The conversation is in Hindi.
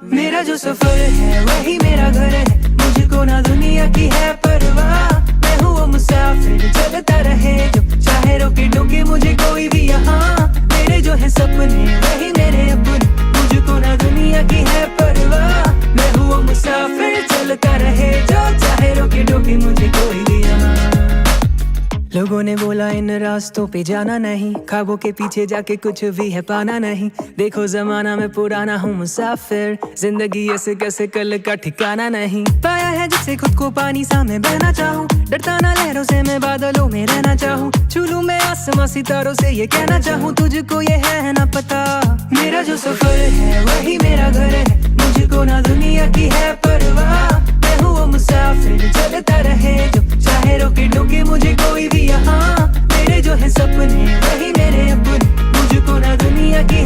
मेरा जो सफर है वही मेरा घर है, मुझको ना दुनिया की है परवाह। मैं हूँ वो मुसाफिर, चलता रहे जो चाहे रोके टोके मुझे कोई भी यहाँ। मेरे जो है सपने वही मेरे अपने, मुझको ना दुनिया की है परवाह। मैं हूँ वो मुसाफिर, चलता रहे जो चाहे रोके टोके मुझे कोई भी यहाँ। लोगों ने बोला इन रास्तों पे जाना नहीं, ख्वाबों के पीछे जाके कुछ भी है पाना नहीं। देखो जमाना में पुराना हूँ मुसाफिर, जिंदगी ऐसे कैसे कल का ठिकाना नहीं। पाया है जिससे खुद को पानी सा मैं बहना चाहूँ, डरता ना लहरों से मैं बादलों में रहना चाहूँ। छू लूं मैं आसमां सितारों से ये कहना चाहूँ, तुझको ये है ना पता। मेरा जो सफर है वही मेरा घर है, मुझको ना दुनिया की है परवाह। मैं हूँ वो मुसाफिर, चलता रहे जो चाहे रोके टोके मुझे कोई भी यहाँ। मेरे जो है सपने वही मेरे अपने, मुझको ना दुनिया की